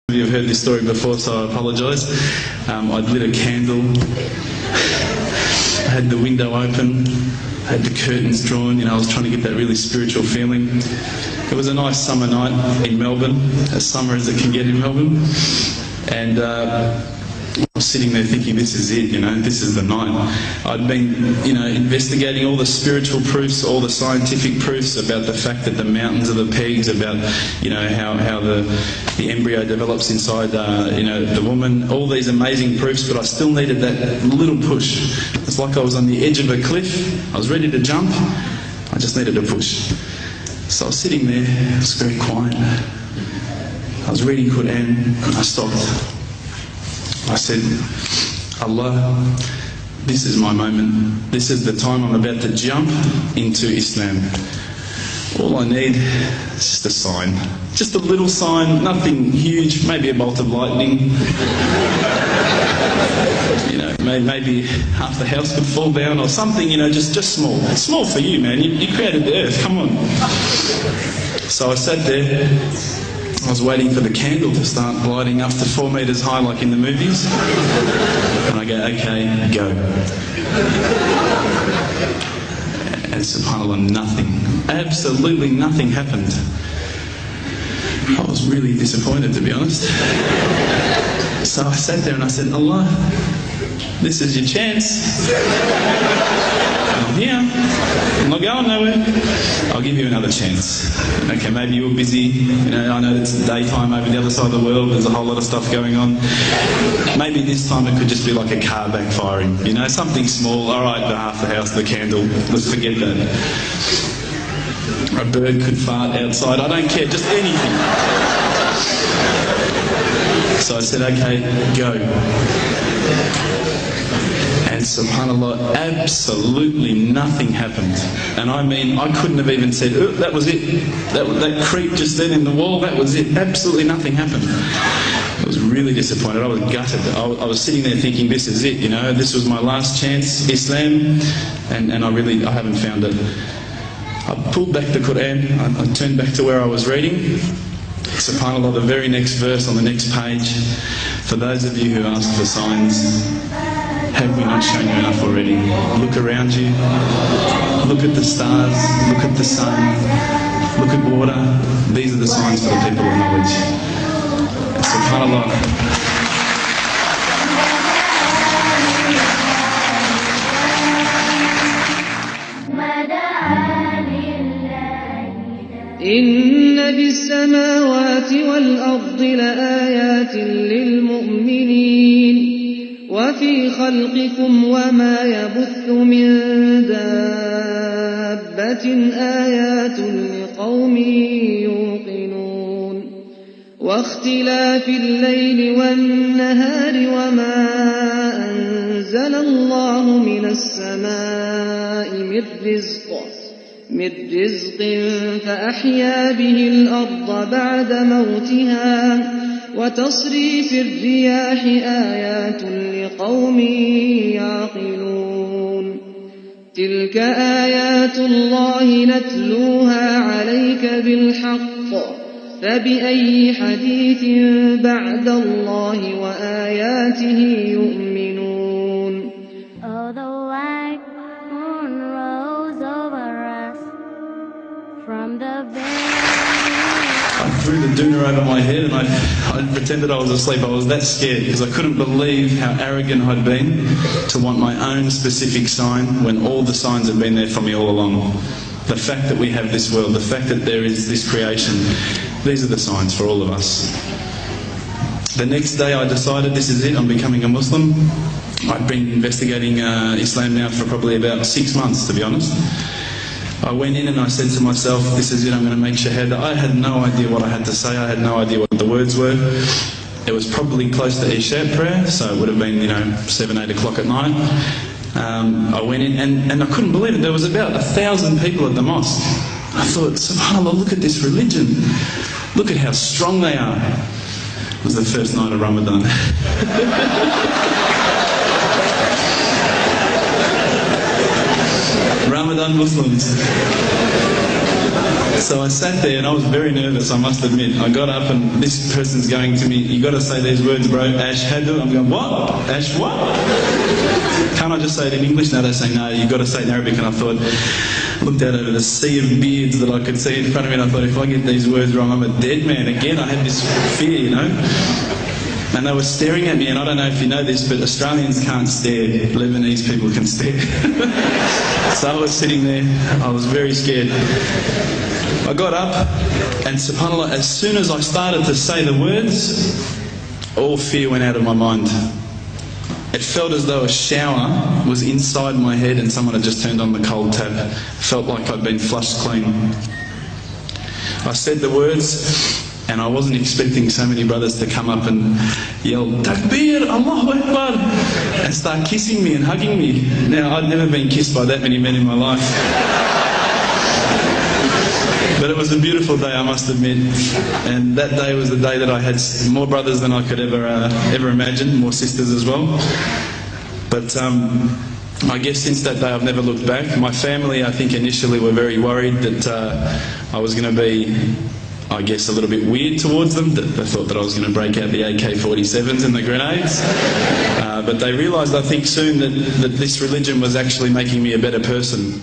You've heard this story before, so I apologise. I'd lit a candle, I had the window open, I had the curtains drawn, I was trying to get that really spiritual feeling. It was a nice summer night in Melbourne, as summer as it can get in Melbourne, and I was sitting there thinking, this is it, this is the night. I'd been, investigating all the spiritual proofs, all the scientific proofs about the fact that the mountains are the pegs, about, how the embryo develops inside, the woman, all these amazing proofs, but I still needed that little push. It's like I was on the edge of a cliff, I was ready to jump, I just needed a push. So I was sitting there, it was very quiet. I was reading Quran, and I stopped. I said, Allah, this is my moment. This is the time I'm about to jump into Islam. All I need is just a sign. Just a little sign, nothing huge, maybe a bolt of lightning. Maybe half the house could fall down or something, just small. It's small for you, man. You created the earth, come on. So I sat there. I was waiting for the candle to start gliding up to 4 metres high like in the movies. And I go, okay, go. And subhanAllah, nothing. Absolutely nothing happened. I was really disappointed, to be honest. So I sat there and I said, Allah, this is your chance. I'm here. I'm not going nowhere. I'll give you another chance. Okay, maybe you're busy. I know it's daytime over the other side of the world. There's a whole lot of stuff going on. Maybe this time it could just be like a car backfiring. Something small. All right, half the house, the candle. Let's forget that. A bird could fart outside. I don't care. Just anything. So I said, okay, go. And subhanAllah, absolutely nothing happened. And I mean, I couldn't have even said, oh, that was it. That creep just then in the wall, that was it. Absolutely nothing happened. I was really disappointed. I was gutted. I was sitting there thinking, this is it, this was my last chance, Islam, and I haven't found it. I pulled back the Quran, I turned back to where I was reading. SubhanAllah, the very next verse on the next page, for those of you who asked for signs, have we not shown you enough already? Look around you, look at the stars, look at the sun, look at water. These are the signs for the people of knowledge. SubhanAllah. إن في السماوات والأرض لآيات للمؤمنين وفي خلقكم وما يبث من دابة آيات لقوم يوقنون واختلاف الليل والنهار وما أنزل الله من السماء من رزق فأحيا به الأرض بعد موتها وتصريف الرياح آيات لقوم يعقلون تلك آيات الله نتلوها عليك بالحق فبأي حديث بعد الله وآياته يؤمنون. Oh, the white moon rose over us from the I threw the doona over my head and I pretended I was asleep. I was that scared because I couldn't believe how arrogant I'd been to want my own specific sign when all the signs had been there for me all along. The fact that we have this world, the fact that there is this creation, these are the signs for all of us. The next day I decided this is it, I'm becoming a Muslim. I've been investigating Islam now for probably about 6 months, to be honest. I went in and I said to myself, this is it, I'm going to make shahada. I had no idea what I had to say, I had no idea what the words were. It was probably close to Isha prayer, so it would have been, 7, 8 o'clock at night. I went in and I couldn't believe it, there was about 1,000 people at the mosque. I thought, subhanAllah, look at this religion. Look at how strong they are. It was the first night of Ramadan. Ramadan Muslims. So I sat there and I was very nervous, I must admit. I got up and this person's going to me, you got to say these words, bro, ashhadu. I'm going, what? Ash what? Can't I just say it in English? No, they say, no, you got to say it in Arabic. And I thought, looked out over the sea of beards that I could see in front of me, and I thought, if I get these words wrong, I'm a dead man again. I had this fear, you know. And they were staring at me, and I don't know if you know this, but Australians can't stare. Lebanese people can stare. So I was sitting there, I was very scared. I got up, and subhanAllah, as soon as I started to say the words, all fear went out of my mind. It felt as though a shower was inside my head and someone had just turned on the cold tap. It felt like I'd been flushed clean. I said the words, and I wasn't expecting so many brothers to come up and yell, Takbir, Allahu Akbar, and start kissing me and hugging me. Now, I'd never been kissed by that many men in my life. But it was a beautiful day, I must admit. And that day was the day that I had more brothers than I could ever imagine, more sisters as well. But I guess since that day I've never looked back. My family, I think, initially were very worried that I was going to be, I guess, a little bit weird towards them. They thought that I was going to break out the AK-47s and the grenades. But they realised, I think, soon that this religion was actually making me a better person.